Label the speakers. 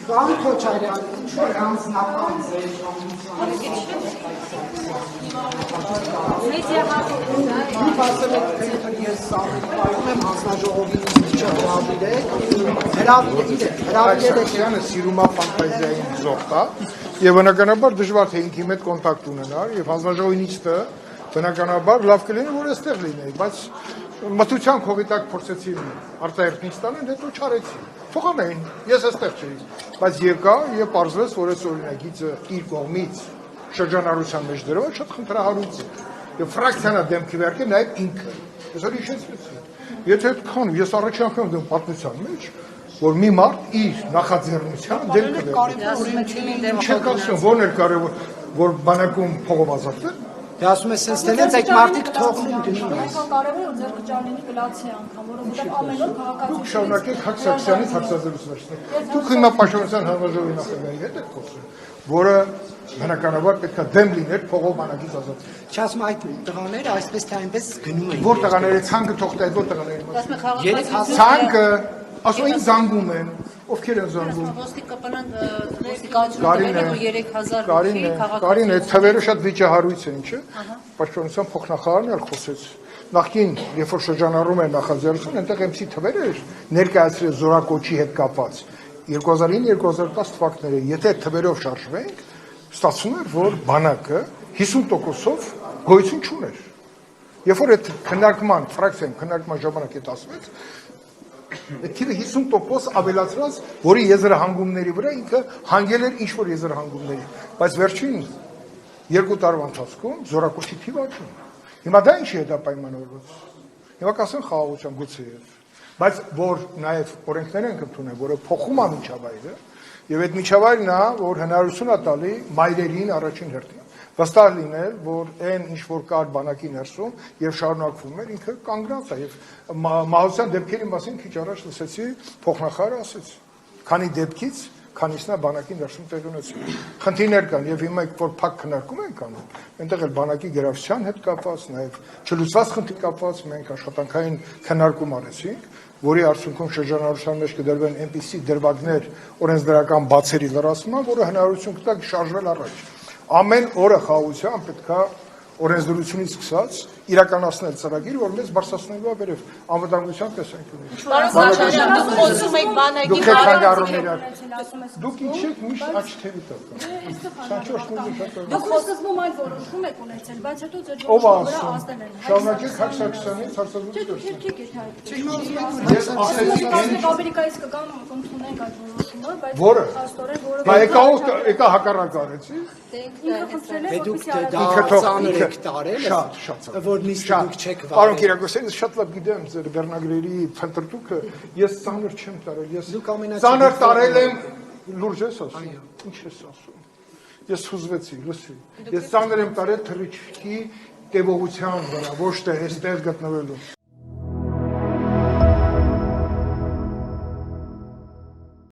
Speaker 1: Վան Քոչարյան, ինչու է անձնական ձեր Մի ասել եք, ես սաղում եմ հանձնաժողովի
Speaker 2: Հրավիրել սիրում է ֆանտազիային զոխտա եւ բնականաբար դժվար թե ինքի հետ կոնտակտ ունենար եւ հանձնաժողովին իջտը բնականաբար լավ կլինի որ այստեղ լինեի, բայց մտության կողիտակ փորձեցի արտահերթ ստանալ, հետո չարեցի։ Թողանային, ես այստեղ չէի, բայց եկա եւ պարզվեց, որ այս օրինագիծը իր կողմից շրջանառության մեջ դրվել է շատ խնդրահարույց է։ Եվ ֆրակցիան դեմքի վերքը նաեւ ինքը։ Այսօր հիշեցրեցի։ Եթե այդքան ես առաջի անգամ դեմ պատմության մեջ, որ մի մարդ իր նախաձեռնության դեմքը վերքը։ Որն էր կարևոր, որ բանակում փողով ազատվեն։
Speaker 1: Դե ասում ես sense տենց այդ մարդիկ թողնում դնում են։
Speaker 3: Կարևոր է ձեր կճարնի գլացի անգամ, որովհետև ամեն օր քաղաքացիների
Speaker 2: Դուք շարունակեք Հակսակսյանից հարցազրույցներ։ Դուք հիմա Պաշտոնական հանրաժողովի նախագահի հետ եք խոսում, որը բնականաբար պետք է դեմ լիներ փողով բանակից ազատվելուն։
Speaker 1: Չասում այդ տղաները այսպես թե այնպես գնում են։
Speaker 2: Որ տղաները ցանկը թողտա այդ որ տղաները։ Ցանկը ասում են զանգում են, ովքեր են զանգում։ Կարին այդ թվերը շատ վիճահարույց են, չէ՞։ Պաշտպանության փոխնախարարն էլ խոսեց։ Նախքին, երբ որ շրջանառում էր նախաձեռնություն, այնտեղ MC թվերը էր ներկայացրել զորակոչի հետ կապված 2009-2010 թվականները, եթե թվերով շարժվենք, ստացվում էր, որ բանակը 50%-ով գոյություն չուներ։ Երբ որ այդ քննարկման, ֆրակցիան քննարկման ժամանակ այդ ասվեց, թիվը 50% ավելացրած, որի եզրահանգումների վրա ինքը հանգել էր ինչ-որ եզրահանգումների, բայց վերջին 2 տարվա ընթացքում զորակոչի թիվը աճում է։ Հիմա դա ինչի հետ է պայմանավորված։ Հիմա կասեն խաղաղության գուցե է։ Բայց որ նաև օրենքներ են ընդունել, որը փոխում է միջավայրը, եւ այդ միջավայրն է, որ հնարավորություն է տալի մայրերին առաջին հերթին վստահ լինել, որ այն ինչ որ կար բանակի ներսում եւ շարունակվում էր, ինքը կանգնած է եւ մահացան դեպքերի մասին քիչ առաջ լսեցի փոխնախարարը ասեց, քանի դեպքից քանիսն է բանակի ներսում տեղի ունեցել։ Խնդիրներ կան եւ հիմա որ փակ քննարկում ենք անում, այնտեղ էլ բանակի գրավչության հետ կապված, նաեւ չլուծված խնդիր կապված մենք աշխատանքային քննարկում արեցինք, որի արդյունքում շրջանառության մեջ կդրվեն այնպիսի դրվագներ օրենսդրական բացերի լրացման, որը հնարավորություն կտա շարժվել առաջ։ Ամեն օրը խաղաղության պետքա օրենսդրությունից սկսած իրականացնել ծրագիր, որ մեզ բարձրացնելու է վերև անվտանգության տեսանկյունից։ Դուք ինչ եք միշտ աչ թևի տակ։
Speaker 3: Դուք խոսում այդ որոշում եք ունեցել, բայց հետո ձեր
Speaker 2: որոշումը ազդել են։ Շարունակեք Հակսակսյանից հարցազրույց։
Speaker 3: Ամերիկայից կգան ընդունենք այդ որոշումը, բայց
Speaker 2: որը
Speaker 3: որը
Speaker 2: եկա հակառակ արեցի։
Speaker 3: ինքը խնդրել է
Speaker 1: Դուք
Speaker 3: որպեսզի
Speaker 1: դա ծանր եք տարել,
Speaker 2: շատ
Speaker 1: որ նիստը դուք չեք վարել։
Speaker 2: Պարոն Կիրակոսյան, ես շատ լավ գիտեմ ձեր բեռնագրերի փնտրտուքը, ես ծանր չեմ տարել, ես ծանր տարել եմ լուրջ ես ասում։ Ինչ ես ասում։ Ես հուզվեցի, լսի։ Ես ծանր եմ տարել թռիչքի տևողության վրա, ոչ թե այստեղ գտնվելու։